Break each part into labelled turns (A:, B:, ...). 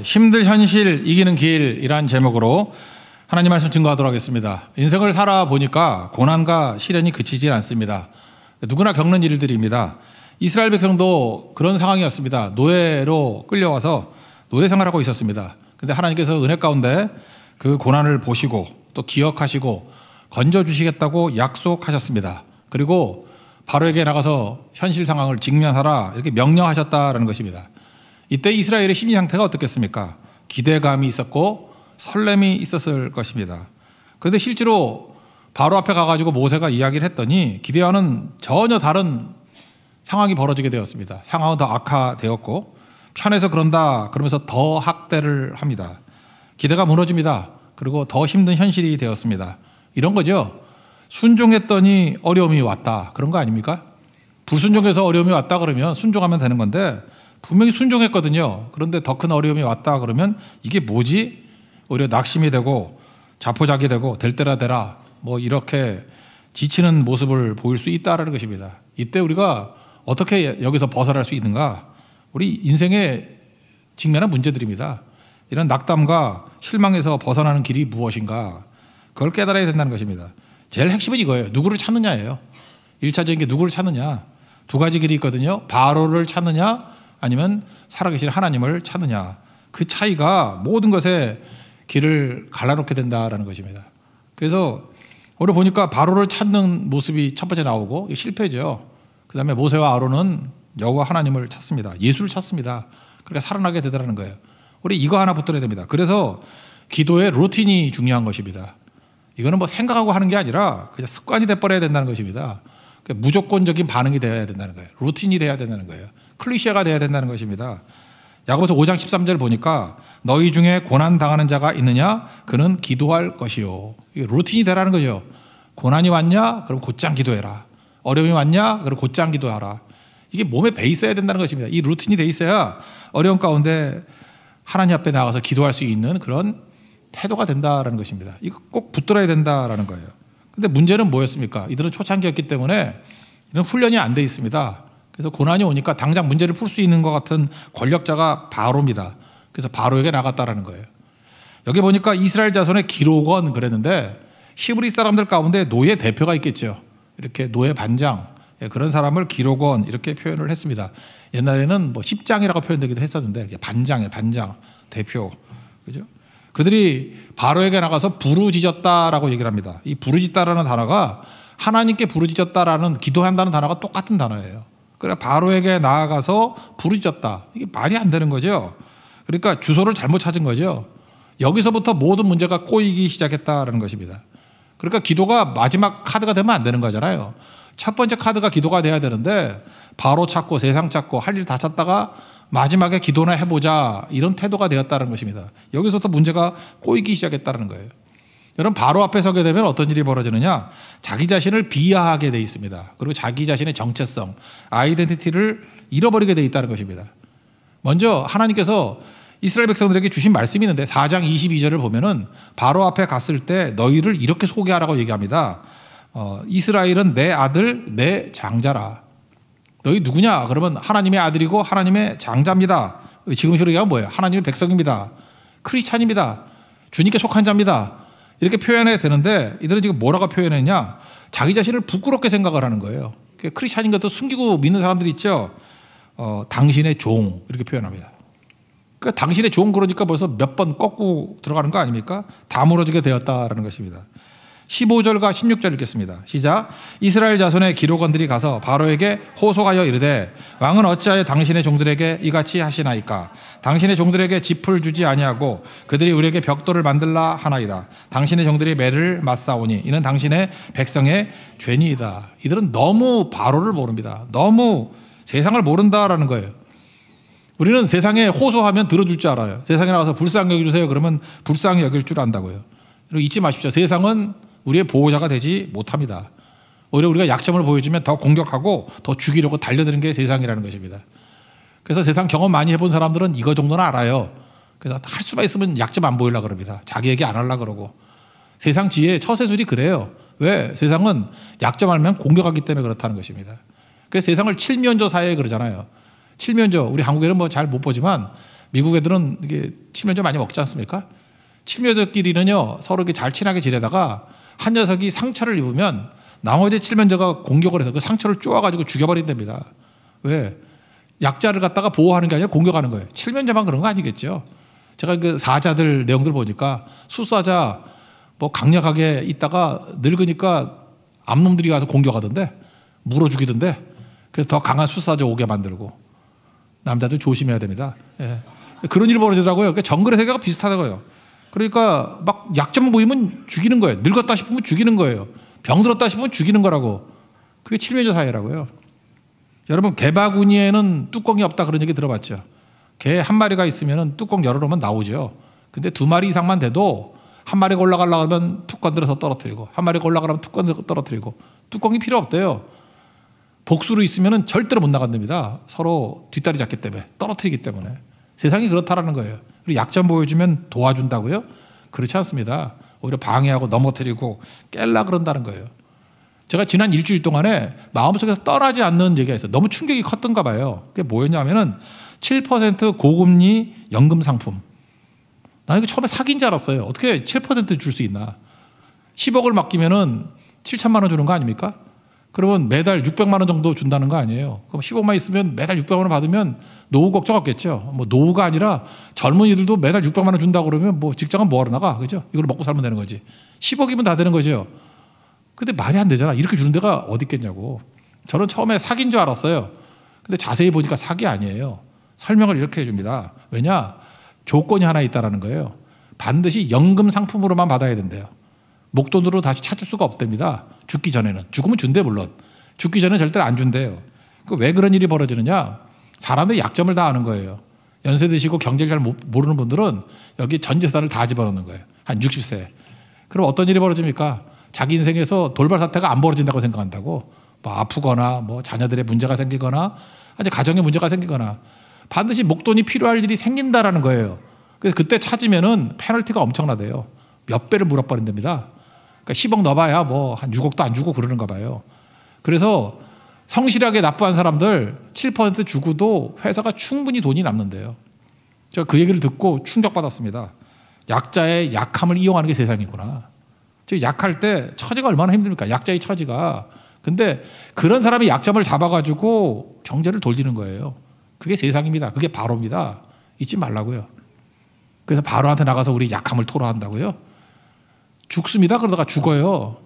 A: 힘들 현실 이기는 길이란 제목으로 하나님 말씀 증거하도록 하겠습니다. 인생을 살아보니까 고난과 시련이 그치질 않습니다. 누구나 겪는 일들입니다. 이스라엘 백성도 그런 상황이었습니다. 노예로 끌려와서 노예 생활하고 있었습니다. 그런데 하나님께서 은혜 가운데 그 고난을 보시고 또 기억하시고 건져주시겠다고 약속하셨습니다. 그리고 바로에게 나가서 현실 상황을 직면하라 이렇게 명령하셨다라는 것입니다. 이때 이스라엘의 심리 상태가 어떻겠습니까? 기대감이 있었고 설렘이 있었을 것입니다. 그런데 실제로 바로 앞에 가가지고 모세가 이야기를 했더니 기대와는 전혀 다른 상황이 벌어지게 되었습니다. 상황은 더 악화되었고 편해서 그런다 그러면서 더 학대를 합니다. 기대가 무너집니다. 그리고 더 힘든 현실이 되었습니다. 이런 거죠. 순종했더니 어려움이 왔다 그런 거 아닙니까? 불순종해서 어려움이 왔다 그러면 순종하면 되는 건데 분명히 순종했거든요. 그런데 더 큰 어려움이 왔다 그러면 이게 뭐지? 오히려 낙심이 되고 자포자기 되고 될 때라 되라 뭐 이렇게 지치는 모습을 보일 수 있다는 것입니다. 이때 우리가 어떻게 여기서 벗어날 수 있는가? 우리 인생에 직면한 문제들입니다. 이런 낙담과 실망에서 벗어나는 길이 무엇인가? 그걸 깨달아야 된다는 것입니다. 제일 핵심은 이거예요. 누구를 찾느냐예요. 1차적인 게 누구를 찾느냐. 두 가지 길이 있거든요. 바로를 찾느냐 아니면 살아계신 하나님을 찾느냐. 그 차이가 모든 것에 길을 갈라놓게 된다는 것입니다. 그래서 오늘 보니까 바로를 찾는 모습이 첫 번째 나오고 실패죠. 그 다음에 모세와 아론은 여호와 하나님을 찾습니다. 예수를 찾습니다. 그러니까 살아나게 되더라는 거예요. 우리 이거 하나 붙들어야 됩니다. 그래서 기도의 루틴이 중요한 것입니다. 이거는 뭐 생각하고 하는 게 아니라 그냥 습관이 돼버려야 된다는 것입니다. 그러니까 무조건적인 반응이 되어야 된다는 거예요. 루틴이 돼야 된다는 거예요. 클리셰가 돼야 된다는 것입니다. 야고보서 5장 13절 보니까 너희 중에 고난 당하는 자가 있느냐? 그는 기도할 것이요. 이게 루틴이 되라는 거죠. 고난이 왔냐? 그럼 곧장 기도해라. 어려움이 왔냐? 그럼 곧장 기도하라. 이게 몸에 배 있어야 된다는 것입니다. 이 루틴이 돼 있어야 어려운 가운데 하나님 앞에 나가서 기도할 수 있는 그런 태도가 된다라는 것입니다. 이거 꼭 붙들어야 된다라는 거예요. 근데 문제는 뭐였습니까? 이들은 초창기였기 때문에 이런 훈련이 안 돼 있습니다. 그래서 고난이 오니까 당장 문제를 풀 수 있는 것 같은 권력자가 바로입니다. 그래서 바로에게 나갔다라는 거예요. 여기 보니까 이스라엘 자손의 기록원 그랬는데 히브리 사람들 가운데 노예 대표가 있겠죠. 이렇게 노예 반장 그런 사람을 기록원 이렇게 표현을 했습니다. 옛날에는 뭐 십장이라고 표현되기도 했었는데 반장 대표 그죠? 그들이 바로에게 나가서 부르짖었다라고 얘기를 합니다. 이 부르짖다라는 단어가 하나님께 부르짖었다라는 기도한다는 단어가 똑같은 단어예요. 그래 바로에게 나아가서 부르짖었다. 이게 말이 안 되는 거죠. 그러니까 주소를 잘못 찾은 거죠. 여기서부터 모든 문제가 꼬이기 시작했다라는 것입니다. 그러니까 기도가 마지막 카드가 되면 안 되는 거잖아요. 첫 번째 카드가 기도가 돼야 되는데 바로 찾고 세상 찾고 할 일 다 찾다가 마지막에 기도나 해보자 이런 태도가 되었다는 것입니다. 여기서부터 문제가 꼬이기 시작했다는 거예요. 여러분 바로 앞에 서게 되면 어떤 일이 벌어지느냐? 자기 자신을 비하하게 돼 있습니다. 그리고 자기 자신의 정체성, 아이덴티티를 잃어버리게 돼 있다는 것입니다. 먼저 하나님께서 이스라엘 백성들에게 주신 말씀이 있는데 4장 22절을 보면은 바로 앞에 갔을 때 너희를 이렇게 소개하라고 얘기합니다. 이스라엘은 내 아들, 내 장자라. 너희 누구냐? 그러면 하나님의 아들이고 하나님의 장자입니다. 지금식으로 얘기하면 뭐예요? 하나님의 백성입니다. 크리스찬입니다. 주님께 속한 자입니다. 이렇게 표현해야 되는데 이들은 지금 뭐라고 표현했냐? 자기 자신을 부끄럽게 생각을 하는 거예요. 크리스찬인 것도 숨기고 믿는 사람들이 있죠. 당신의 종 이렇게 표현합니다. 그러니까 당신의 종 그러니까 벌써 몇 번 꺾고 들어가는 거 아닙니까? 다 무너지게 되었다라는 것입니다. 15절과 16절 읽겠습니다. 시작. 이스라엘 자손의 기록원들이 가서 바로에게 호소하여 이르되 왕은 어찌하여 당신의 종들에게 이같이 하시나이까? 당신의 종들에게 짚을 주지 아니하고 그들이 우리에게 벽돌을 만들라 하나이다. 당신의 종들이 매를 맞사오니 이는 당신의 백성의 죄니이다. 이들은 너무 바로를 모릅니다. 너무 세상을 모른다라는 거예요. 우리는 세상에 호소하면 들어줄 줄 알아요. 세상에 나가서 불쌍히 여겨주세요. 그러면 불쌍히 여길 줄 안다고요. 그리고 잊지 마십시오. 세상은 우리의 보호자가 되지 못합니다. 오히려 우리가 약점을 보여주면 더 공격하고 더 죽이려고 달려드는 게 세상이라는 것입니다. 그래서 세상 경험 많이 해본 사람들은 이거 정도는 알아요. 그래서 할 수만 있으면 약점 안 보이려고 그럽니다. 자기 얘기 안 하려고 그러고. 세상 지혜의 처세술이 그래요. 왜? 세상은 약점 알면 공격하기 때문에 그렇다는 것입니다. 그래서 세상을 칠면조 사회 그러잖아요. 칠면조, 우리 한국에는 뭐 잘 못 보지만 미국 애들은 이게 칠면조 많이 먹지 않습니까? 칠면조끼리는요 서로 이렇게 잘 친하게 지내다가 한 녀석이 상처를 입으면 나머지 칠면조가 공격을 해서 그 상처를 쪼아가지고 죽여버린답니다. 왜? 약자를 갖다가 보호하는 게 아니라 공격하는 거예요. 칠면조만 그런 거 아니겠죠. 제가 그 사자들 내용들 보니까 숫사자 뭐 강력하게 있다가 늙으니까 암놈들이 가서 공격하던데 물어 죽이던데 그래서 더 강한 숫사자 오게 만들고 남자들 조심해야 됩니다. 예. 그런 일이 벌어지더라고요. 그러니까 정글의 세계가 비슷하다고요. 그러니까 막 약점 보이면 죽이는 거예요. 늙었다 싶으면 죽이는 거예요. 병들었다 싶으면 죽이는 거라고. 그게 칠면조 사회라고요. 여러분 개바구니에는 뚜껑이 없다 그런 얘기 들어봤죠. 개 한 마리가 있으면 뚜껑 열어놓으면 나오죠. 근데 두 마리 이상만 돼도 한 마리가 올라가려고 하면 뚜껑 들어서 떨어뜨리고 한 마리가 올라가려면 뚜껑 들어서 떨어뜨리고 뚜껑이 필요 없대요. 복수로 있으면 절대로 못 나간답니다. 서로 뒷다리 잡기 때문에 떨어뜨리기 때문에. 세상이 그렇다라는 거예요. 그리고 약점 보여주면 도와준다고요? 그렇지 않습니다. 오히려 방해하고 넘어뜨리고 깰라 그런다는 거예요. 제가 지난 일주일 동안에 마음속에서 떠나지 않는 얘기가 있어요. 너무 충격이 컸던가 봐요. 그게 뭐였냐면은 7% 고금리 연금 상품. 나는 이거 처음에 사기인 줄 알았어요. 어떻게 7% 줄 수 있나? 10억을 맡기면은 7천만 원 주는 거 아닙니까? 그러면 매달 600만 원 정도 준다는 거 아니에요. 그럼 10억만 있으면 매달 600만 원 받으면 노후 걱정 없겠죠. 뭐 노후가 아니라 젊은이들도 매달 600만 원 준다고 그러면 뭐 직장은 뭐하러 나가? 그죠? 이걸 먹고 살면 되는 거지. 10억이면 다 되는 거죠. 근데 말이 안 되잖아. 이렇게 주는 데가 어디 있겠냐고. 저는 처음에 사기인 줄 알았어요. 근데 자세히 보니까 사기 아니에요. 설명을 이렇게 해줍니다. 왜냐? 조건이 하나 있다라는 거예요. 반드시 연금 상품으로만 받아야 된대요. 목돈으로 다시 찾을 수가 없답니다. 죽기 전에는. 죽으면 준대 물론. 죽기 전에 절대 안 준대요. 왜 그런 일이 벌어지느냐? 사람들이 약점을 다 아는 거예요. 연세 드시고 경제를 잘 모르는 분들은 여기 전 재산을 다 집어넣는 거예요. 한 60세. 그럼 어떤 일이 벌어집니까? 자기 인생에서 돌발 사태가 안 벌어진다고 생각한다고. 뭐 아프거나 뭐 자녀들의 문제가 생기거나 아니 가정에 문제가 생기거나 반드시 목돈이 필요할 일이 생긴다라는 거예요. 그래서 그때 찾으면은 페널티가 엄청나대요. 몇 배를 물어버린답니다. 그러니까 10억 넣어봐야 뭐 한 6억도 안 주고 그러는가 봐요. 그래서 성실하게 납부한 사람들 7% 주고도 회사가 충분히 돈이 남는데요. 제가 그 얘기를 듣고 충격받았습니다. 약자의 약함을 이용하는 게 세상이구나. 저 약할 때 처지가 얼마나 힘듭니까? 약자의 처지가. 근데 그런 사람이 약점을 잡아가지고 경제를 돌리는 거예요. 그게 세상입니다. 그게 바로입니다. 잊지 말라고요. 그래서 바로한테 나가서 우리 약함을 토로한다고요? 죽습니다. 그러다가 죽어요.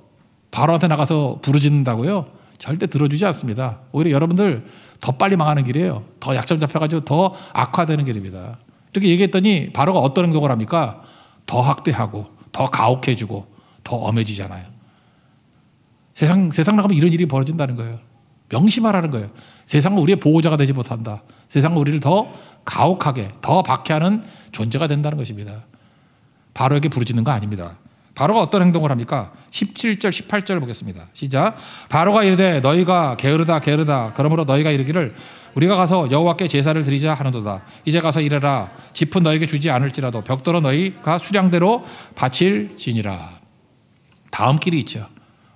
A: 바로한테 나가서 부르짖는다고요? 절대 들어주지 않습니다. 오히려 여러분들 더 빨리 망하는 길이에요. 더 약점 잡혀가지고 더 악화되는 길입니다. 이렇게 얘기했더니 바로가 어떤 행동을 합니까? 더 학대하고 더 가혹해지고 더 엄해지잖아요. 세상 나가면 이런 일이 벌어진다는 거예요. 명심하라는 거예요. 세상은 우리의 보호자가 되지 못한다. 세상은 우리를 더 가혹하게 더 박해하는 존재가 된다는 것입니다. 바로에게 부르짖는 거 아닙니다. 바로가 어떤 행동을 합니까? 17절 18절 보겠습니다. 시작. 바로가 이르되 너희가 게으르다 그러므로 너희가 이르기를 우리가 가서 여호와께 제사를 드리자 하는도다. 이제 가서 이르라. 짚은 너에게 주지 않을지라도 벽돌은 너희가 수량대로 바칠지니라. 다음 길이 있죠.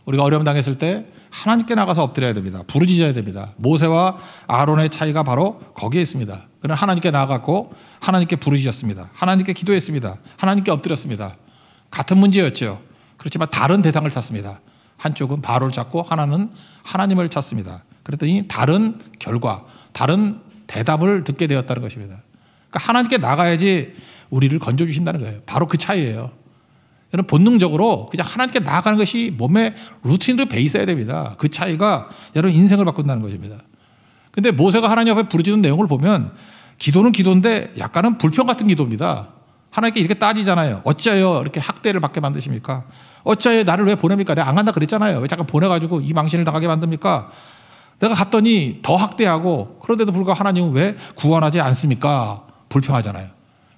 A: 우리가 어려움 당했을 때 하나님께 나가서 엎드려야 됩니다. 부르짖어야 됩니다. 모세와 아론의 차이가 바로 거기에 있습니다. 그는 하나님께 나아갔고 하나님께 부르짖었습니다. 하나님께 기도했습니다. 하나님께 엎드렸습니다. 같은 문제였죠. 그렇지만 다른 대상을 찾습니다. 한쪽은 바로를 찾고 하나는 하나님을 찾습니다. 그랬더니 다른 결과, 다른 대답을 듣게 되었다는 것입니다. 그러니까 하나님께 나가야지 우리를 건져주신다는 거예요. 바로 그 차이예요. 여러분 본능적으로 그냥 하나님께 나아가는 것이 몸에 루틴으로 배 있어야 됩니다. 그 차이가 여러분 인생을 바꾼다는 것입니다. 근데 모세가 하나님 앞에 부르짖는 내용을 보면 기도는 기도인데 약간은 불평 같은 기도입니다. 하나님께 이렇게 따지잖아요. 어찌하여 이렇게 학대를 받게 만드십니까? 어찌하여 나를 왜 보냅니까? 내가 안 간다 그랬잖아요. 왜 잠깐 보내가지고 이 망신을 당하게 만듭니까? 내가 갔더니 더 학대하고 그런데도 불구하고 하나님은 왜 구원하지 않습니까? 불평하잖아요.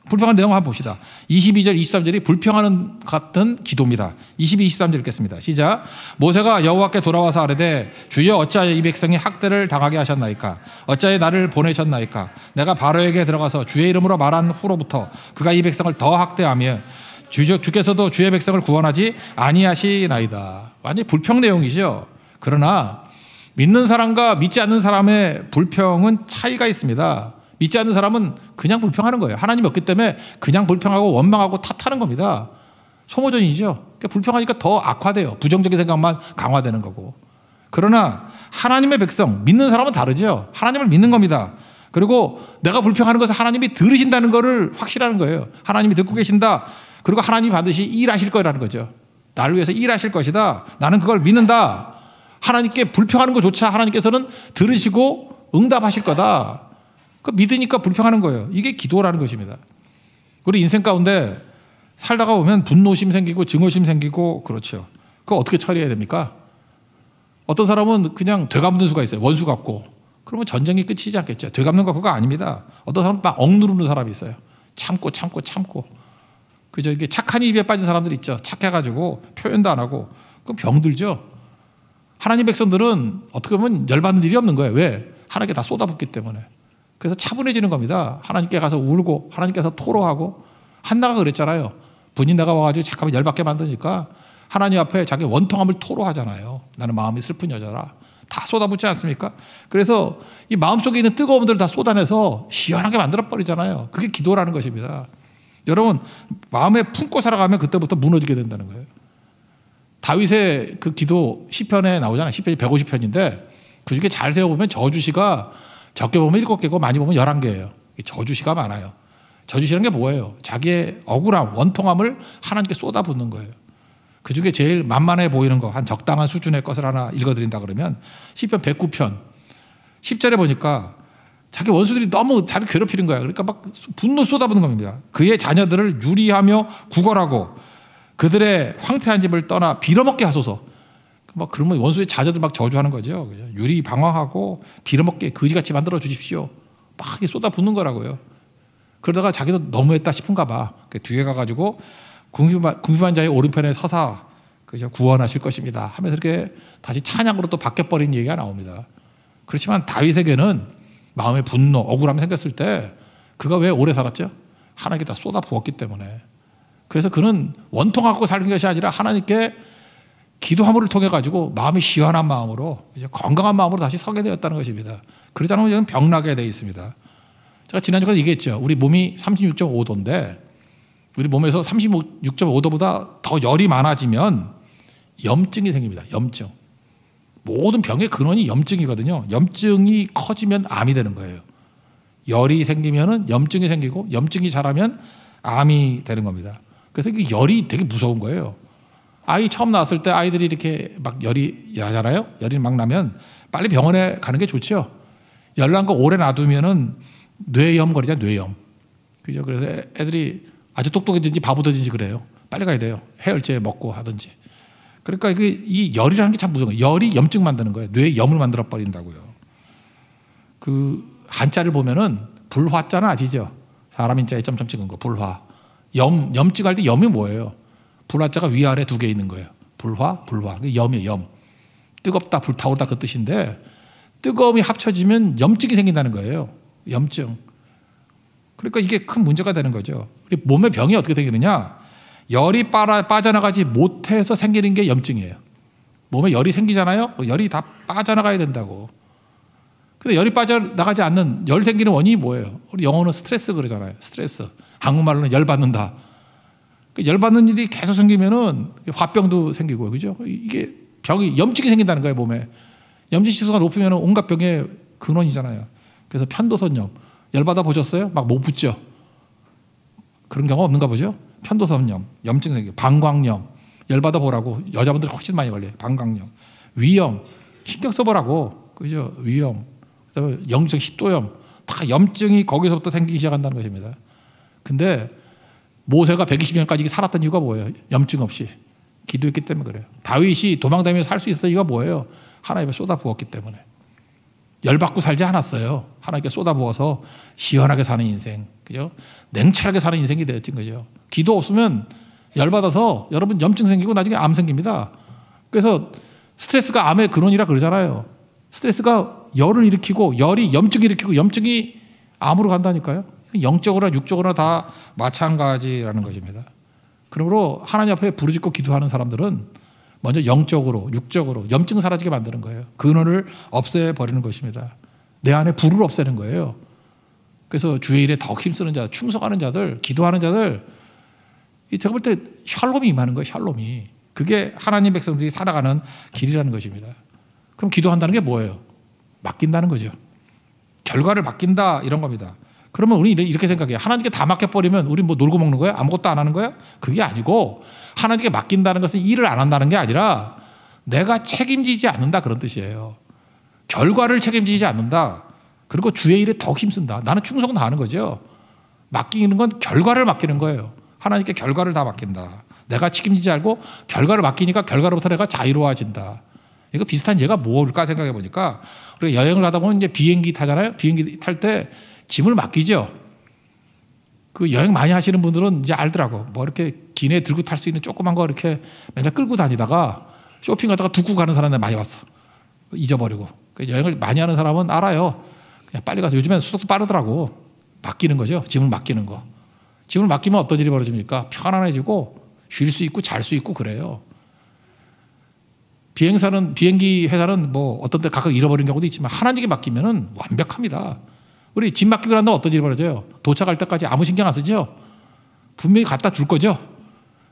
A: 불평하는 내용 한번 봅시다. 22절 23절이 불평하는 같은 기도입니다. 22, 23절 읽겠습니다. 시작. 모세가 여호와께 돌아와서 아뢰되 주여 어찌하여 이 백성이 학대를 당하게 하셨나이까? 어찌하여 나를 보내셨나이까? 내가 바로에게 들어가서 주의 이름으로 말한 후로부터 그가 이 백성을 더 학대하며 주께서도 주의 백성을 구원하지 아니하시나이다. 완전히 불평 내용이죠. 그러나 믿는 사람과 믿지 않는 사람의 불평은 차이가 있습니다. 믿지 않는 사람은 그냥 불평하는 거예요. 하나님이 없기 때문에 그냥 불평하고 원망하고 탓하는 겁니다. 소모전이죠. 그러니까 불평하니까 더 악화돼요. 부정적인 생각만 강화되는 거고. 그러나 하나님의 백성, 믿는 사람은 다르죠. 하나님을 믿는 겁니다. 그리고 내가 불평하는 것을 하나님이 들으신다는 것을 확실하는 거예요. 하나님이 듣고 계신다. 그리고 하나님이 반드시 일하실 거라는 거죠. 나를 위해서 일하실 것이다. 나는 그걸 믿는다. 하나님께 불평하는 것조차 하나님께서는 들으시고 응답하실 거다. 그 믿으니까 불평하는 거예요. 이게 기도라는 것입니다. 우리 인생 가운데 살다가 보면 분노심 생기고 증오심 생기고 그렇죠. 그거 어떻게 처리해야 됩니까? 어떤 사람은 그냥 되갚는 수가 있어요. 원수 갚고. 그러면 전쟁이 끝이지 않겠죠. 되갚는 거 그거 아닙니다. 어떤 사람은 막 억누르는 사람이 있어요. 참고. 그죠? 이게 착한 입에 빠진 사람들 있죠. 착해가지고 표현도 안 하고. 그럼 병들죠. 하나님 백성들은 어떻게 보면 열받는 일이 없는 거예요. 왜? 하나님께 다 쏟아붓기 때문에. 그래서 차분해지는 겁니다. 하나님께 가서 울고 하나님께서 토로하고. 한나가 그랬잖아요. 분인나가 와가지고 잠깐만 열받게 만드니까 하나님 앞에 자기 원통함을 토로하잖아요. 나는 마음이 슬픈 여자라. 다 쏟아붓지 않습니까? 그래서 이 마음속에 있는 뜨거움들을 다 쏟아내서 시원하게 만들어버리잖아요. 그게 기도라는 것입니다. 여러분 마음에 품고 살아가면 그때부터 무너지게 된다는 거예요. 다윗의 그 기도 시편에 나오잖아요. 시편이 150편인데 그중에 잘 세어보면 저주시가 적게 보면 7개고 많이 보면 11개예요. 저주시가 많아요. 저주시라는 게 뭐예요? 자기의 억울함, 원통함을 하나님께 쏟아붓는 거예요. 그중에 제일 만만해 보이는 거, 한 적당한 수준의 것을 하나 읽어드린다 그러면 시편 109편 10절에 보니까 자기 원수들이 너무 자기를 괴롭히는 거야. 그러니까 막 분노 쏟아붓는 겁니다. 그의 자녀들을 유리하며 구걸하고 그들의 황폐한 집을 떠나 빌어먹게 하소서. 막 그러면 원수의 자녀들 막 저주하는 거죠. 유리 방황하고 빌어먹게 거지같이 만들어 주십시오. 막 쏟아붓는 거라고요. 그러다가 자기도 너무했다 싶은가 봐. 뒤에 가가지고 궁핍한 자의 오른편에 서사 구원하실 것입니다 하면서 이렇게 다시 찬양으로 또 바뀌어버린 얘기가 나옵니다. 그렇지만 다윗에게는 마음의 분노, 억울함이 생겼을 때 그가 왜 오래 살았죠? 하나님께 다 쏟아 부었기 때문에. 그래서 그는 원통하고 살는 것이 아니라 하나님께 기도함을 통해 가지고 마음이 시원한 마음으로 이제 건강한 마음으로 다시 서게 되었다는 것입니다. 그러지 않으면 저는 병나게 되어 있습니다. 제가 지난주에 얘기했죠. 우리 몸이 36.5도인데 우리 몸에서 36.5도보다 더 열이 많아지면 염증이 생깁니다. 염증. 모든 병의 근원이 염증이거든요. 염증이 커지면 암이 되는 거예요. 열이 생기면 염증이 생기고 염증이 자라면 암이 되는 겁니다. 그래서 이 열이 되게 무서운 거예요. 아이 처음 낳았을 때 아이들이 이렇게 막 열이 나잖아요. 열이 막 나면 빨리 병원에 가는 게 좋죠. 열 난 거 오래 놔두면은 뇌염 걸리잖아요. 뇌염. 그죠? 그래서 애들이 아주 똑똑해진지 바보든지 그래요. 빨리 가야 돼요. 해열제 먹고 하든지. 그러니까 이 열이라는 게 참 무서운 거예요. 열이 염증 만드는 거예요. 뇌염을 만들어 버린다고요. 그 한자를 보면은 불화자는 아시죠? 사람 인자에 점점 찍은 거 불화. 염증할 때 염이 뭐예요? 불화자가 위아래 2개 있는 거예요. 불화. 염이에요. 염. 뜨겁다, 불타오르다 그 뜻인데 뜨거움이 합쳐지면 염증이 생긴다는 거예요. 염증. 그러니까 이게 큰 문제가 되는 거죠. 우리 몸의 병이 어떻게 생기느냐? 열이 빠져나가지 못해서 생기는 게 염증이에요. 몸에 열이 생기잖아요. 열이 다 빠져나가야 된다고. 근데 열이 빠져나가지 않는 열 생기는 원인이 뭐예요? 우리 영어는 스트레스 그러잖아요. 스트레스. 한국말로는 열받는다. 열받는 일이 계속 생기면은 화병도 생기고, 그죠? 이게 병이, 염증이 생긴다는 거예요, 몸에. 염증 지수가 높으면 온갖 병의 근원이잖아요. 그래서 편도선염. 열받아 보셨어요? 막 못 붙죠? 그런 경우 없는가 보죠? 편도선염, 염증 생기고, 방광염. 열받아 보라고. 여자분들 훨씬 많이 걸려요. 방광염. 위염. 신경 써보라고. 그죠? 위염. 그다음에 영적 식도염. 다 염증이 거기서부터 생기기 시작한다는 것입니다. 근데 모세가 120년까지 살았던 이유가 뭐예요? 염증 없이. 기도했기 때문에 그래요. 다윗이 도망다니며 살 수 있었던 이유가 뭐예요? 하나님께 쏟아부었기 때문에. 열받고 살지 않았어요. 하나님께 쏟아부어서 시원하게 사는 인생. 그죠? 냉철하게 사는 인생이 되었던 거죠. 기도 없으면 열받아서 여러분 염증 생기고 나중에 암 생깁니다. 그래서 스트레스가 암의 근원이라 그러잖아요. 스트레스가 열을 일으키고 열이 염증을 일으키고 염증이 암으로 간다니까요. 영적으로나 육적으로나 다 마찬가지라는 것입니다. 그러므로 하나님 앞에 부르짖고 기도하는 사람들은 먼저 영적으로 육적으로 염증 사라지게 만드는 거예요. 근원을 없애버리는 것입니다. 내 안에 불을 없애는 거예요. 그래서 주의 일에 더 힘쓰는 자, 충성하는 자들, 기도하는 자들, 제가 볼 때 샬롬이 임하는 거예요. 샬롬이. 그게 하나님 백성들이 살아가는 길이라는 것입니다. 그럼 기도한다는 게 뭐예요? 맡긴다는 거죠. 결과를 맡긴다 이런 겁니다. 그러면 우리 이렇게 생각해요. 하나님께 다 맡겨버리면 우리 뭐 놀고 먹는 거야? 아무것도 안 하는 거야? 그게 아니고 하나님께 맡긴다는 것은 일을 안 한다는 게 아니라 내가 책임지지 않는다 그런 뜻이에요. 결과를 책임지지 않는다. 그리고 주의 일에 더 힘쓴다. 나는 충성 다하는 거죠. 맡기는 건 결과를 맡기는 거예요. 하나님께 결과를 다 맡긴다. 내가 책임지지 않고 결과를 맡기니까 결과로부터 내가 자유로워진다. 이거 비슷한 예가 뭘까 생각해 보니까 우리가 여행을 하다 보면 이제 비행기 타잖아요. 비행기 탈 때 짐을 맡기죠. 그 여행 많이 하시는 분들은 이제 알더라고. 뭐 이렇게 기내 들고 탈 수 있는 조그만 거 이렇게 맨날 끌고 다니다가 쇼핑하다가 두고 가는 사람들 많이 왔어. 잊어버리고. 여행을 많이 하는 사람은 알아요. 그냥 빨리 가서 요즘엔 수속도 빠르더라고. 맡기는 거죠. 짐을 맡기는 거. 짐을 맡기면 어떤 일이 벌어집니까? 편안해지고 쉴 수 있고 잘 수 있고 그래요. 비행기 회사는 뭐 어떤 때 각각 잃어버린 경우도 있지만 하나님께 맡기면은 완벽합니다. 우리 짐 맡기고 난 다음 어떤 일이 벌어져요? 도착할 때까지 아무 신경 안 쓰죠? 분명히 갖다 줄 거죠?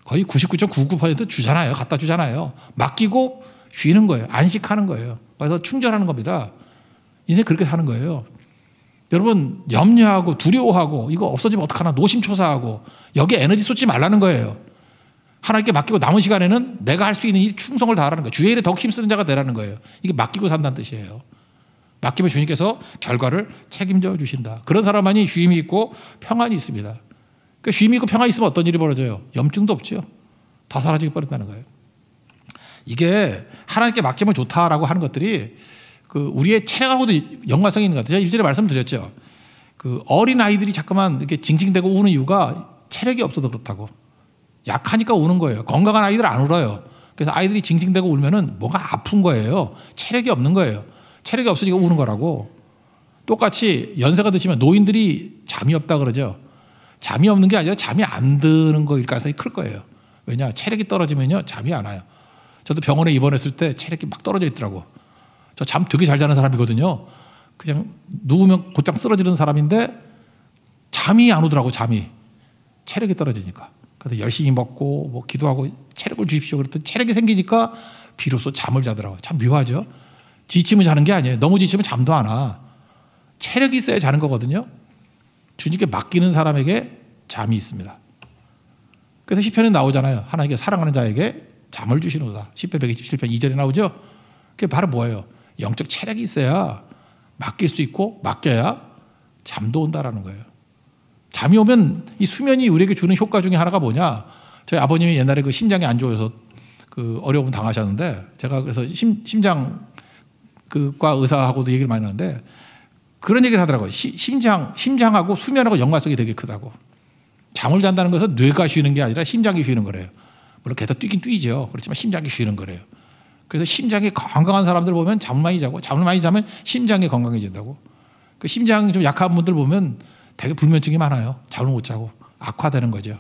A: 거의 99.99% 주잖아요. 갖다 주잖아요. 맡기고 쉬는 거예요. 안식하는 거예요. 그래서 충전하는 겁니다. 인생 그렇게 사는 거예요. 여러분 염려하고 두려워하고 이거 없어지면 어떡하나 노심초사하고 여기에 에너지 쏟지 말라는 거예요. 하나님께 맡기고 남은 시간에는 내가 할 수 있는 일 충성을 다하라는 거예요. 주의 일에 더 힘쓰는 자가 되라는 거예요. 이게 맡기고 산다는 뜻이에요. 맡기면 주님께서 결과를 책임져 주신다. 그런 사람만이 쉼이 있고 평안이 있습니다. 그러니까 쉼이 있고 평안이 있으면 어떤 일이 벌어져요? 염증도 없죠. 다 사라지게 버린다는 거예요. 이게 하나님께 맡기면 좋다라고 하는 것들이 그 우리의 체력하고도 연관성이 있는 것 같아요. 제가 1절에 말씀드렸죠. 그 어린 아이들이 자꾸만 이렇게 징징대고 우는 이유가 체력이 없어서 그렇다고. 약하니까 우는 거예요. 건강한 아이들 안 울어요. 그래서 아이들이 징징대고 울면은 뭐가 아픈 거예요. 체력이 없는 거예요. 체력이 없으니까 우는 거라고. 똑같이 연세가 드시면 노인들이 잠이 없다 그러죠. 잠이 없는 게 아니라 잠이 안 드는 거일 가능성이 클 거예요. 왜냐? 체력이 떨어지면요 잠이 안 와요. 저도 병원에 입원했을 때 체력이 막 떨어져 있더라고. 저 잠 되게 잘 자는 사람이거든요. 그냥 누우면 곧장 쓰러지는 사람인데 잠이 안 오더라고. 잠이. 체력이 떨어지니까. 그래서 열심히 먹고 뭐 기도하고 체력을 주십시오 그랬더니 체력이 생기니까 비로소 잠을 자더라고요. 참 묘하죠. 지치면 자는 게 아니에요. 너무 지치면 잠도 안 와. 체력이 있어야 자는 거거든요. 주님께 맡기는 사람에게 잠이 있습니다. 그래서 시편에 나오잖아요. 하나님께 사랑하는 자에게 잠을 주시노다. 시편 127편 2절에 나오죠. 그게 바로 뭐예요? 영적 체력이 있어야 맡길 수 있고 맡겨야 잠도 온다라는 거예요. 잠이 오면 이 수면이 우리에게 주는 효과 중에 하나가 뭐냐? 저희 아버님이 옛날에 그 심장이 안 좋아서 그 어려움 당하셨는데 제가 그래서 심장 그과 의사하고도 얘기를 많이 하는데 그런 얘기를 하더라고요. 심장하고 수면하고 연관성이 되게 크다고. 잠을 잔다는 것은 뇌가 쉬는 게 아니라 심장이 쉬는 거래요. 물론 계속 뛰긴 뛰죠. 그렇지만 심장이 쉬는 거래요. 그래서 심장이 건강한 사람들 보면 잠을 많이 자고 잠을 많이 자면 심장이 건강해진다고. 그 심장이 좀 약한 분들 보면 되게 불면증이 많아요. 잠을 못 자고 악화되는 거죠.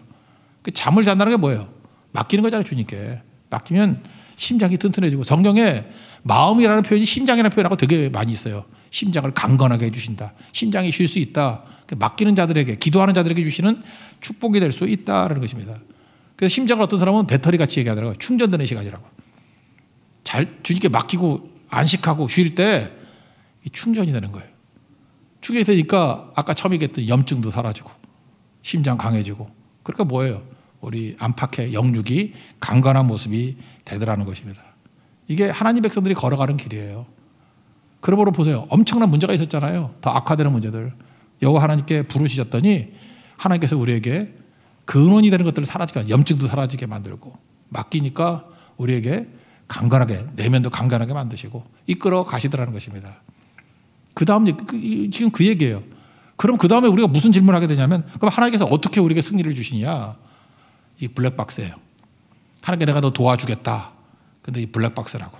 A: 그 잠을 잔다는 게 뭐예요? 맡기는 거잖아요. 주님께. 맡기면 심장이 튼튼해지고 성경에 마음이라는 표현이 심장이라는 표현하고 되게 많이 있어요. 심장을 강건하게 해주신다. 심장이 쉴 수 있다. 맡기는 자들에게 기도하는 자들에게 주시는 축복이 될 수 있다라는 것입니다. 그래서 심장을 어떤 사람은 배터리 같이 얘기하더라고요. 충전되는 시간이라고. 잘 주님께 맡기고 안식하고 쉴 때 충전이 되는 거예요. 충전이 되니까 아까 처음 얘기했던 염증도 사라지고 심장 강해지고 그러니까 뭐예요? 우리 안팎의 영육이 강건한 모습이 되더라는 것입니다. 이게 하나님 백성들이 걸어가는 길이에요. 그러므로 보세요. 엄청난 문제가 있었잖아요. 더 악화되는 문제들. 여호와 하나님께 부르시셨더니 하나님께서 우리에게 근원이 되는 것들을 사라지게 염증도 사라지게 만들고 맡기니까 우리에게 강건하게 내면도 강건하게 만드시고 이끌어 가시더라는 것입니다. 그 다음 지금 그 얘기예요. 그럼 그 다음에 우리가 무슨 질문을 하게 되냐면 그럼 하나님께서 어떻게 우리에게 승리를 주시냐? 이 블랙박스예요. 하나님께 내가 너 도와주겠다. 근데 이 블랙박스라고.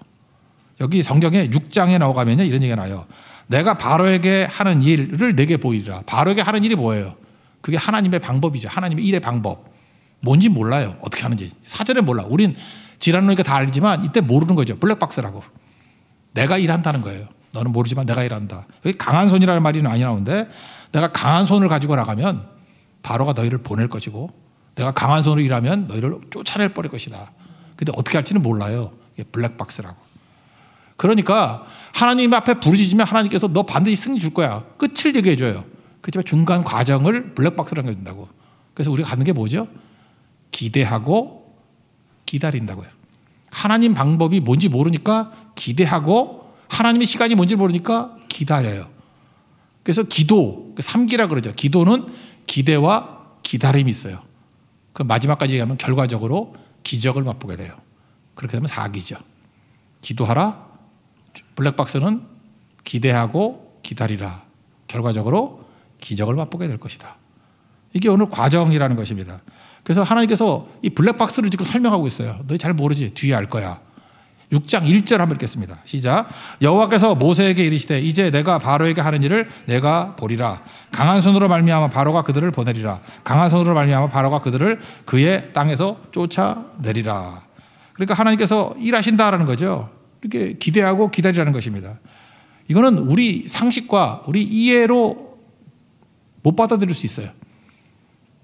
A: 여기 성경에 6장에 나오가면요 이런 얘기가 나와요. 내가 바로에게 하는 일을 내게 보이리라. 바로에게 하는 일이 뭐예요? 그게 하나님의 방법이죠. 하나님의 일의 방법. 뭔지 몰라요. 어떻게 하는지. 사전에 몰라. 우린 지라노니까 다 알지만 이때 모르는 거죠. 블랙박스라고. 내가 일한다는 거예요. 너는 모르지만 내가 일한다. 여기 강한 손이라는 말이 많이 나오는데 내가 강한 손을 가지고 나가면 바로가 너희를 보낼 것이고 내가 강한 손으로 일하면 너희를 쫓아낼 버릴 것이다. 근데 어떻게 할지는 몰라요. 이게 블랙박스라고. 그러니까 하나님 앞에 부르짖으면 하나님께서 너 반드시 승리 줄 거야. 끝을 얘기해 줘요. 그렇지만 중간 과정을 블랙박스로 남겨준다고. 그래서 우리가 가는 게 뭐죠? 기대하고 기다린다고요. 하나님 방법이 뭔지 모르니까 기대하고 하나님의 시간이 뭔지 모르니까 기다려요. 그래서 기도, 3기라 그러죠. 기도는 기대와 기다림이 있어요. 그 마지막까지 얘기하면 결과적으로 기적을 맛보게 돼요. 그렇게 되면 4기죠. 기도하라. 블랙박스는 기대하고 기다리라. 결과적으로 기적을 맛보게 될 것이다. 이게 오늘 과정이라는 것입니다. 그래서 하나님께서 이 블랙박스를 지금 설명하고 있어요. 너희 잘 모르지? 뒤에 알 거야. 6장 1절 한번 읽겠습니다. 시작. 여호와께서 모세에게 이르시되 이제 내가 바로에게 하는 일을 내가 보리라. 강한 손으로 말미암아 바로가 그들을 보내리라. 강한 손으로 말미암아 바로가 그들을 그의 땅에서 쫓아내리라. 그러니까 하나님께서 일하신다라는 거죠. 이렇게 기대하고 기다리라는 것입니다. 이거는 우리 상식과 우리 이해로 못 받아들일 수 있어요.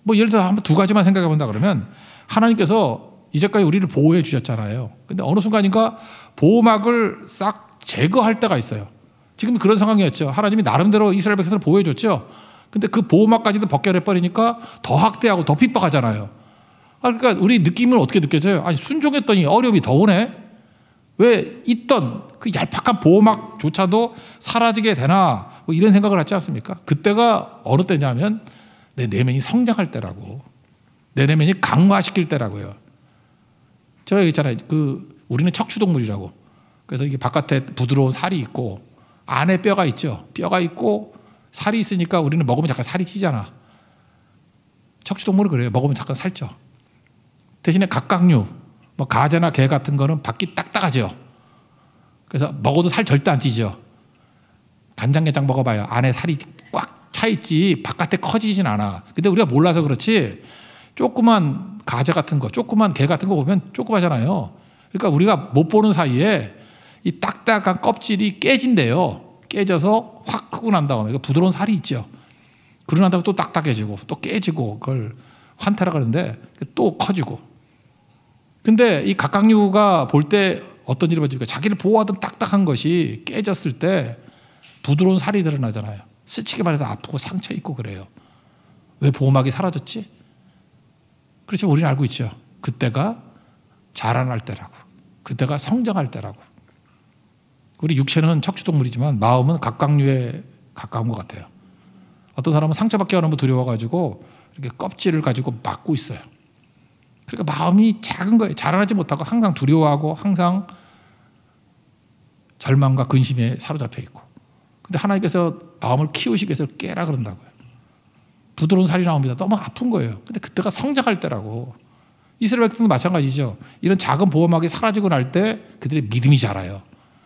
A: 뭐 예를 들어서 한번 두 가지만 생각해 본다 그러면 하나님께서 이제까지 우리를 보호해 주셨잖아요. 근데 어느 순간인가 보호막을 싹 제거할 때가 있어요. 지금 그런 상황이었죠. 하나님이 나름대로 이스라엘 백성을 보호해 줬죠. 근데 그 보호막까지도 벗겨내 버리니까 더 학대하고 더 핍박하잖아요. 그러니까 우리 느낌은 어떻게 느껴져요? 아니 순종했더니 어려움이 더 오네. 왜 있던 그 얄팍한 보호막조차도 사라지게 되나 뭐 이런 생각을 하지 않습니까? 그때가 어느 때냐면 내 내면이 성장할 때라고. 내 내면이 강화시킬 때라고요. 제가 얘기했잖아요. 우리는 척추동물이라고. 그래서 이게 바깥에 부드러운 살이 있고 안에 뼈가 있죠. 뼈가 있고 살이 있으니까 우리는 먹으면 잠깐 살이 찌잖아. 척추동물은 그래요. 먹으면 잠깐 살쪄. 대신에 갑각류, 뭐 가재나 게 같은 거는 밖이 딱딱하죠. 그래서 먹어도 살 절대 안 찌죠. 간장게장 먹어봐요. 안에 살이 꽉 차 있지 바깥에 커지진 않아. 근데 우리가 몰라서 그렇지 조그만 가재 같은 거, 조그만 게 같은 거 보면 조그마잖아요. 그러니까 우리가 못 보는 사이에 이 딱딱한 껍질이 깨진대요. 깨져서 확 크고 난 다음에 부드러운 살이 있죠. 그러고 난 다음에 또 딱딱해지고 또 깨지고 그걸 환태라고 하는데 또 커지고. 근데 이 갑각류가 볼 때 어떤 일이 벌어집니까? 자기를 보호하던 딱딱한 것이 깨졌을 때 부드러운 살이 드러나잖아요. 스치기만 해도 아프고 상처 있고 그래요. 왜 보호막이 사라졌지? 그렇지만 우리는 알고 있죠. 그때가 자라날 때라고. 그때가 성장할 때라고. 우리 육체는 척추동물이지만 마음은 갑각류에 가까운 것 같아요. 어떤 사람은 상처받기 너무 두려워가지고 이렇게 껍질을 가지고 막고 있어요. 그러니까 마음이 작은 거예요. 자라나지 못하고 항상 두려워하고 항상 절망과 근심에 사로잡혀 있고. 근데 하나님께서 마음을 키우시기 위해서 깨라 그런다고요. 부드러운 살이 나옵니다. 너무 아픈 거예요. 근데 그때가 성장할 때라고. 이스라엘 백성도 마찬가지죠. 이런 작은 보호막이 사라지고 날 때 그들의 믿음이 자라요.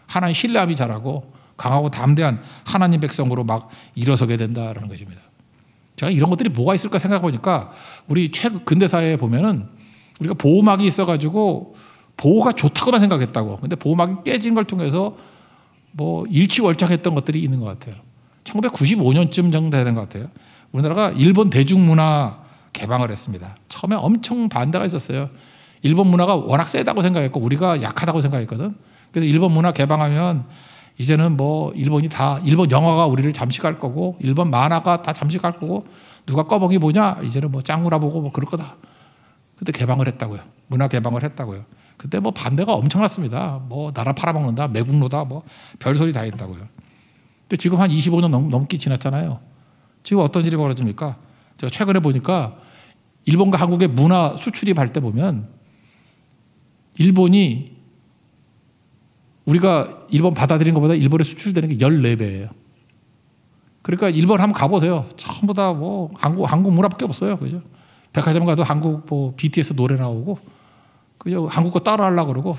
A: 하나님 신뢰함이 자라고 강하고 담대한 하나님 백성으로 막 일어서게 된다는 것입니다. 제가 이런 것들이 뭐가 있을까 생각해 보니까 우리 최근 근대사회에 보면은 우리가 보호막이 있어가지고 보호가 좋다고만 생각했다고. 근데 보호막이 깨진 걸 통해서 뭐 일취월장했던 것들이 있는 것 같아요. 1995년쯤 정도 되는 것 같아요. 우리나라가 일본 대중문화 개방을 했습니다. 처음에 엄청 반대가 있었어요. 일본 문화가 워낙 세다고 생각했고 우리가 약하다고 생각했거든. 그래서 일본 문화 개방하면 이제는 뭐 일본 영화가 우리를 잠식할 거고 일본 만화가 다 잠식할 거고 누가 꺼벙이 보냐 이제는 뭐 짱구라 보고 뭐 그럴 거다. 그때 개방을 했다고요. 문화 개방을 했다고요. 그때 뭐 반대가 엄청났습니다. 뭐 나라 팔아먹는다, 매국노다, 뭐 별소리 다 했다고요. 근데 지금 한 25년 넘게 지났잖아요. 지금 어떤 일이 벌어집니까? 제가 최근에 보니까 일본과 한국의 문화 수출이 발 때 보면 일본이 우리가 일본 받아들인 것보다 일본에 수출되는 게 14배예요. 그러니까 일본 한번 가보세요. 전부 다 뭐 한국 문화밖에 없어요. 그죠? 백화점 가도 한국 뭐 BTS 노래 나오고 그죠? 한국 거 따라 하려고 그러고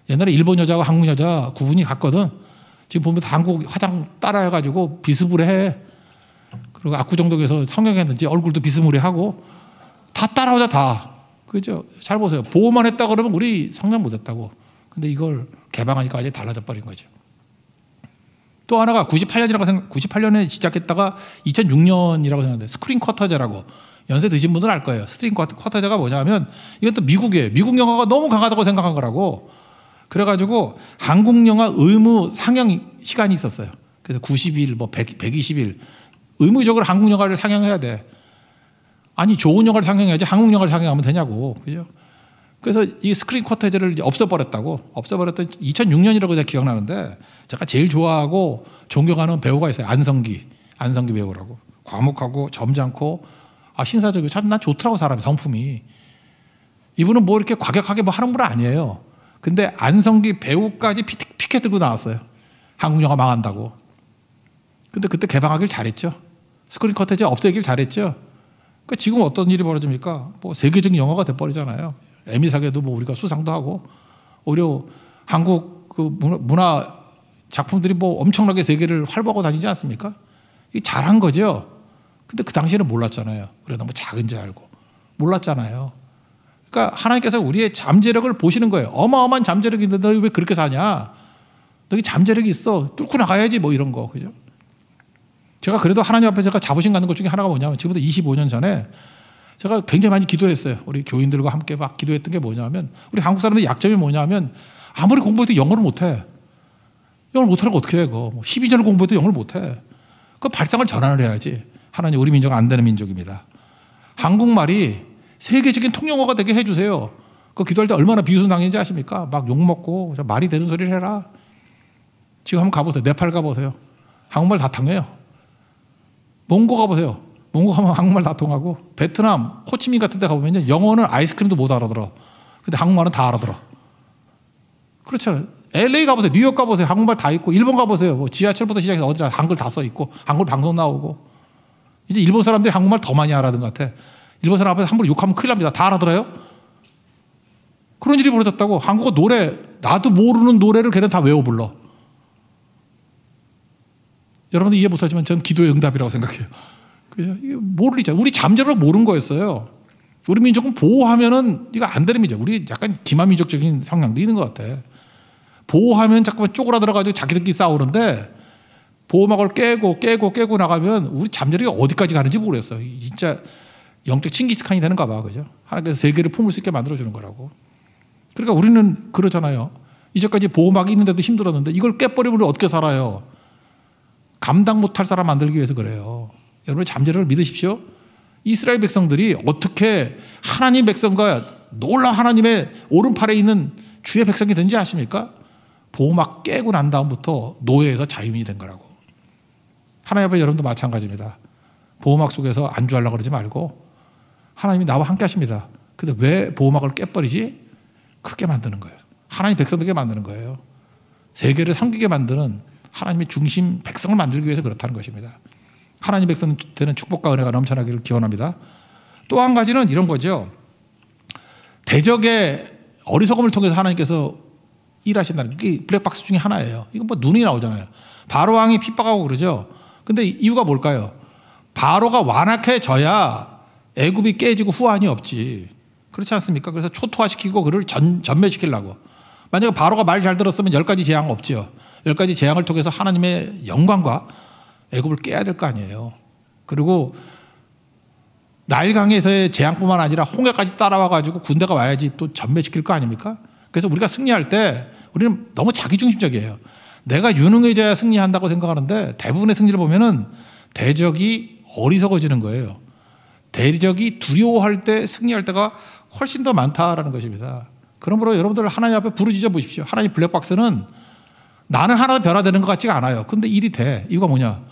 A: 옛날에 일본 여자와 한국 여자 구분이 갔거든. 지금 보면 한국 화장 따라 해가지고 비스무리해. 그리고 압구정동에서 성형했는지 얼굴도 비스무리하고 다 따라오자 다. 그죠? 잘 보세요. 보호만 했다 그러면 우리 성장 못했다고. 근데 이걸 개방하니까 아예 달라져 버린 거죠. 또 하나가 98년에 시작했다가 2006년이라고 생각하는데 스크린 쿼터제라고 연세 드신 분들은 알 거예요. 스크린 쿼터제가 뭐냐면 이건 또 미국이에요. 미국 영화가 너무 강하다고 생각한 거라고. 그래가지고 한국 영화 의무 상영 시간이 있었어요. 그래서 90일, 뭐 120일 의무적으로 한국 영화를 상영해야 돼. 아니 좋은 영화를 상영해야지 한국 영화를 상영하면 되냐고. 그죠? 그래서 이 스크린 쿼터제를 없애버렸다고. 없애버렸던 2006년이라고 제가 기억나는데 제가 제일 좋아하고 존경하는 배우가 있어요. 안성기 배우라고. 과묵하고 점잖고 신사적이고 참 난 좋더라고 사람이 성품이. 이분은 뭐 이렇게 과격하게 뭐 하는 분은 아니에요. 근데 안성기 배우까지 피켓 들고 나왔어요. 한국 영화 망한다고. 근데 그때 개방하길 잘했죠. 스크린 쿼터제 없애길 잘했죠. 그러니까 지금 어떤 일이 벌어집니까? 뭐 세계적인 영화가 돼버리잖아요. 에미상에도 뭐 우리가 수상도 하고 오히려 한국 그 문화 작품들이 뭐 엄청나게 세계를 활보하고 다니지 않습니까? 이게 잘한 거죠. 근데 그 당시에는 몰랐잖아요. 그래 너무 작은 줄 알고 몰랐잖아요. 그러니까 하나님께서 우리의 잠재력을 보시는 거예요. 어마어마한 잠재력이 있는데 너 왜 그렇게 사냐? 너희 잠재력이 있어. 뚫고 나가야지 뭐 이런 거. 그죠? 제가 그래도 하나님 앞에 제가 자부심 갖는 것 중에 하나가 뭐냐면 지금부터 25년 전에 제가 굉장히 많이 기도했어요. 우리 교인들과 함께 막 기도했던 게 뭐냐면 우리 한국 사람들의 약점이 뭐냐면 아무리 공부해도 영어를 못해. 영어를 못하는 거 어떻게 해? 그거 12년을 공부해도 영어를 못해. 그 발상을 전환을 해야지. 하나님 우리 민족은 안 되는 민족입니다. 한국말이 세계적인 통용어가 되게 해주세요. 그 기도할 때 얼마나 비웃음 당했는지 아십니까? 막 욕먹고 말이 되는 소리를 해라. 지금 한번 가보세요. 네팔 가보세요. 한국말 다 통해요. 몽고 가보세요. 몽고 가면 한국말 다 통하고 베트남, 호치민 같은 데 가보면 영어는 아이스크림도 못 알아들어. 근데 한국말은 다 알아들어. 그렇잖아요. LA 가보세요. 뉴욕 가보세요. 한국말 다 있고 일본 가보세요. 뭐 지하철부터 시작해서 어디나 한글 다 써 있고 한글 방송 나오고 이제 일본 사람들이 한국말 더 많이 알아듣는 것 같아. 일본 사람 앞에서 함부로 욕하면 큰일 납니다. 다 알아들어요? 그런 일이 벌어졌다고. 한국어 노래 나도 모르는 노래를 걔는 다 외워 불러. 여러분들 이해 못하지만 저는 기도의 응답이라고 생각해요. 그죠? 이게 모를 리죠. 우리 잠재력을 모르는 거였어요. 우리 민족은 보호하면은 이거 안 되는 민족. 우리 약간 기만민족적인 성향도 있는 것 같아. 보호하면 자꾸만 쪼그라들어가지고 자기들끼리 싸우는데 보호막을 깨고 나가면 우리 잠재력이 어디까지 가는지 모르겠어요. 진짜 영적 칭기스칸이 되는가 봐. 그죠? 하나님께서 세계를 품을 수 있게 만들어주는 거라고. 그러니까 우리는 그러잖아요. 이제까지 보호막이 있는데도 힘들었는데 이걸 깨버리면 우리 어떻게 살아요? 감당 못할 사람 만들기 위해서 그래요. 여러분 잠재력을 믿으십시오. 이스라엘 백성들이 어떻게 하나님 백성과 놀라운 하나님의 오른팔에 있는 주의 백성이 된지 아십니까? 보호막 깨고 난 다음부터 노예에서 자유인이 된 거라고. 하나님 앞에 여러분도 마찬가지입니다. 보호막 속에서 안주하려고 그러지 말고 하나님이 나와 함께 하십니다. 근데 왜 보호막을 깨버리지? 크게 만드는 거예요. 하나님 백성들에게 만드는 거예요. 세계를 섬기게 만드는 하나님의 중심 백성을 만들기 위해서 그렇다는 것입니다. 하나님 백성 되는 축복과 은혜가 넘쳐나기를 기원합니다. 또 한 가지는 이런 거죠. 대적의 어리석음을 통해서 하나님께서 일하신다는 게 블랙박스 중에 하나예요. 이거 뭐 눈이 나오잖아요. 바로 왕이 핍박하고 그러죠. 근데 이유가 뭘까요? 바로가 완악해져야 애굽이 깨지고 후환이 없지. 그렇지 않습니까? 그래서 초토화시키고 그를 전멸시키려고. 만약에 바로가 말 잘 들었으면 10가지 재앙 없죠. 10가지 재앙을 통해서 하나님의 영광과 애굽을 깨야 될 거 아니에요. 그리고 나일강에서의 재앙뿐만 아니라 홍해까지 따라와가지고 군대가 와야지 또 전멸시킬 거 아닙니까? 그래서 우리가 승리할 때 우리는 너무 자기중심적이에요. 내가 유능해져야 승리한다고 생각하는데 대부분의 승리를 보면은 대적이 어리석어지는 거예요. 대적이 두려워할 때 승리할 때가 훨씬 더 많다라는 것입니다. 그러므로 여러분들 하나님 앞에 부르짖어 보십시오. 하나님 블랙박스는 나는 하나 변화되는 것 같지가 않아요. 근데 일이 돼. 이유가 뭐냐?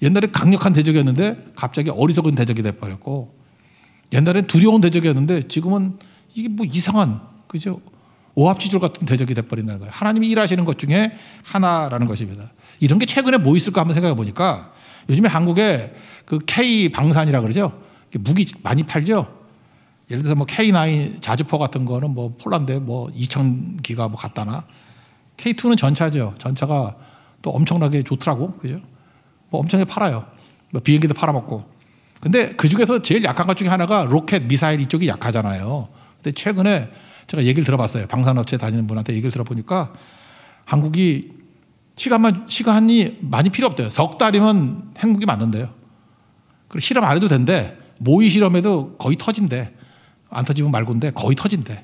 A: 옛날에 강력한 대적이었는데 갑자기 어리석은 대적이 돼버렸고, 옛날엔 두려운 대적이었는데 지금은 이게 뭐 이상한, 그죠? 오합지졸 같은 대적이 돼버린다는 거예요. 하나님이 일하시는 것 중에 하나라는 것입니다. 이런 게 최근에 뭐 있을까 한번 생각해 보니까 요즘에 한국에 그 K 방산이라 그러죠. 무기 많이 팔죠. 예를 들어서 뭐 K9 자주포 같은 거는 뭐 폴란드에 뭐 2,000기가 뭐 갖다나, K2는 전차죠. 전차가 또 엄청나게 좋더라고. 그죠? 뭐 엄청나게 팔아요. 뭐 비행기도 팔아먹고. 근데 그 중에서 제일 약한 것 중에 하나가 로켓, 미사일 이쪽이 약하잖아요. 근데 최근에 제가 얘기를 들어봤어요. 방산업체 다니는 분한테 얘기를 들어보니까 한국이 시간이 많이 필요 없대요. 석 달이면 핵무기 만든대요. 그리고 실험 안 해도 된대. 모의 실험에도 거의 터진대. 안 터지면 말고인데 거의 터진대.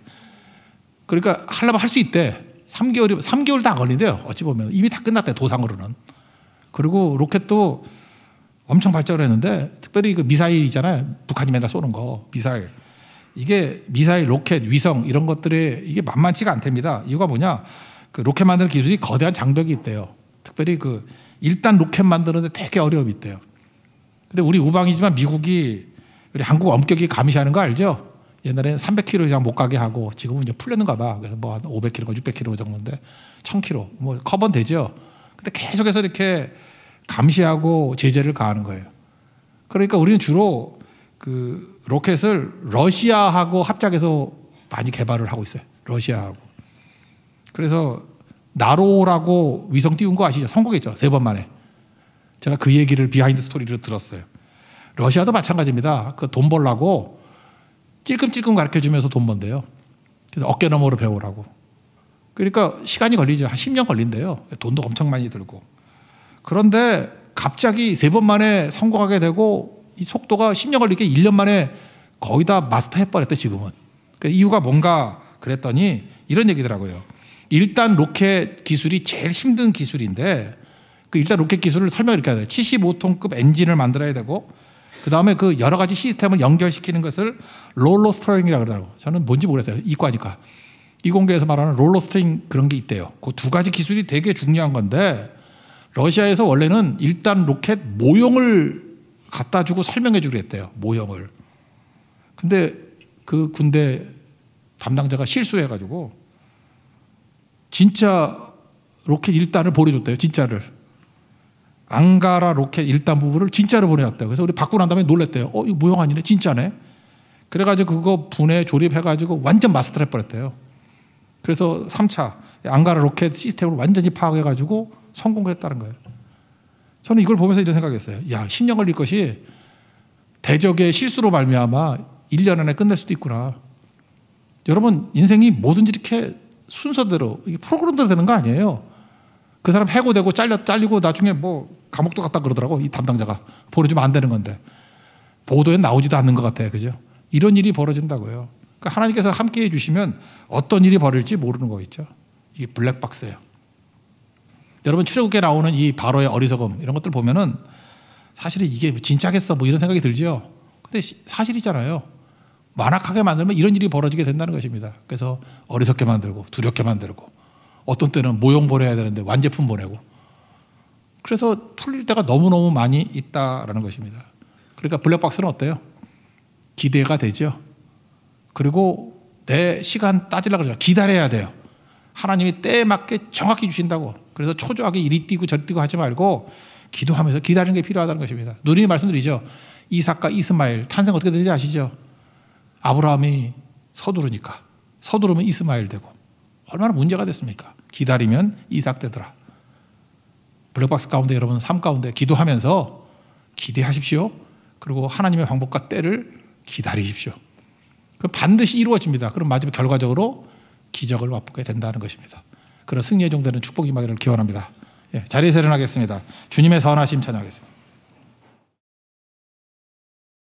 A: 그러니까 하려면 할 수 있대. 3개월도 안 걸린대요. 어찌 보면 이미 다 끝났대, 도상으로는. 그리고 로켓도 엄청 발전을 했는데, 특별히 그 미사일이잖아요. 북한이 맨날 쏘는 거, 미사일. 이게 미사일, 로켓, 위성 이런 것들이 이게 만만치가 않답니다. 이유가 뭐냐? 그 로켓 만드는 기술이 거대한 장벽이 있대요. 특별히 그 1단 로켓 만드는데 되게 어려움이 있대요. 근데 우리 우방이지만 미국이 우리 한국 엄격히 감시하는 거 알죠? 옛날에는 300km 이상 못 가게 하고 지금은 이제 풀렸는가 봐. 그래서 뭐 한 500km, 600km 정도인데 1000km 뭐 커버는 되죠. 근데 계속해서 이렇게 감시하고 제재를 가하는 거예요. 그러니까 우리는 주로 그 로켓을 러시아하고 합작해서 많이 개발을 하고 있어요. 러시아하고. 그래서 나로라고 위성 띄운 거 아시죠? 성공했죠. 3번 만에. 제가 그 얘기를 비하인드 스토리로 들었어요. 러시아도 마찬가지입니다. 그 돈 벌라고 찔끔찔끔 가르쳐주면서 돈 번대요. 그래서 어깨너머로 배우라고. 그러니까 시간이 걸리죠. 한 10년 걸린대요. 돈도 엄청 많이 들고. 그런데 갑자기 3번 만에 성공하게 되고 이 속도가 10년 걸리게 1년 만에 거의 다 마스터해버렸대, 지금은. 그 이유가 뭔가 그랬더니 이런 얘기더라고요. 일단 로켓 기술이 제일 힘든 기술인데 그 일단 로켓 기술을 설명을 이렇게 해야 돼요. 75톤급 엔진을 만들어야 되고 그 다음에 그 여러 가지 시스템을 연결시키는 것을 롤러 스트링이라고 그러더라고요. 저는 뭔지 모르겠어요. 이과니까. 이공계에서 말하는 롤러 스트링 그런 게 있대요. 그 2가지 기술이 되게 중요한 건데 러시아에서 원래는 일단 로켓 모형을 갖다 주고 설명해 주기로 했대요. 모형을. 근데 그 군대 담당자가 실수해가지고 진짜 로켓 1단을 보내줬대요. 진짜를. 앙가라 로켓 1단 부분을 진짜로 보내왔대요. 그래서 우리 받고 난 다음에 놀랬대요. 이거 모형 아니네? 진짜네? 그래가지고 그거 분해 조립해가지고 완전 마스터를 해버렸대요. 그래서 3차 앙가라 로켓 시스템을 완전히 파악해가지고 성공했다는 거예요. 저는 이걸 보면서 이런 생각했어요. 야, 10년 걸릴 것이 대적의 실수로 말미암아 1년 안에 끝낼 수도 있구나. 여러분, 인생이 뭐든지 이렇게 순서대로 프로그램대로 되는 거 아니에요. 그 사람 해고되고 잘리고 나중에 뭐 감옥도 갔다 그러더라고. 이 담당자가 보내주면 안 되는 건데 보도에 나오지도 않는 것 같아요. 그죠? 이런 일이 벌어진다고요. 그러니까 하나님께서 함께해 주시면 어떤 일이 벌어질지 모르는 거 있죠. 이게 블랙박스예요. 여러분, 출애굽기에 나오는 이 바로의 어리석음 이런 것들 보면은 사실은 이게 진짜겠어 뭐 이런 생각이 들죠. 근데 사실이잖아요. 완악하게 만들면 이런 일이 벌어지게 된다는 것입니다. 그래서 어리석게 만들고 두렵게 만들고 어떤 때는 모형 보내야 되는데 완제품 보내고 그래서 풀릴 때가 너무너무 많이 있다라는 것입니다. 그러니까 블랙박스는 어때요? 기대가 되죠. 그리고 내 시간 따지려고 그러죠. 기다려야 돼요. 하나님이 때에 맞게 정확히 주신다고. 그래서 초조하게 이리 뛰고 저리 뛰고 하지 말고 기도하면서 기다리는 게 필요하다는 것입니다. 누누이 말씀드리죠. 이삭과 이스마엘 탄생 어떻게 되는지 아시죠? 아브라함이 서두르면 이스마엘 되고 얼마나 문제가 됐습니까? 기다리면 이삭 되더라. 블랙박스 가운데 여러분 삶 가운데 기도하면서 기대하십시오. 그리고 하나님의 방법과 때를 기다리십시오. 그럼 반드시 이루어집니다. 그럼 마지막 결과적으로 기적을 맛보게 된다는 것입니다. 그런 승리의 종되는 축복이 임하기를 기원합니다. 자리에서 일어나겠습니다. 주님의 선하심 찬양하겠습니다.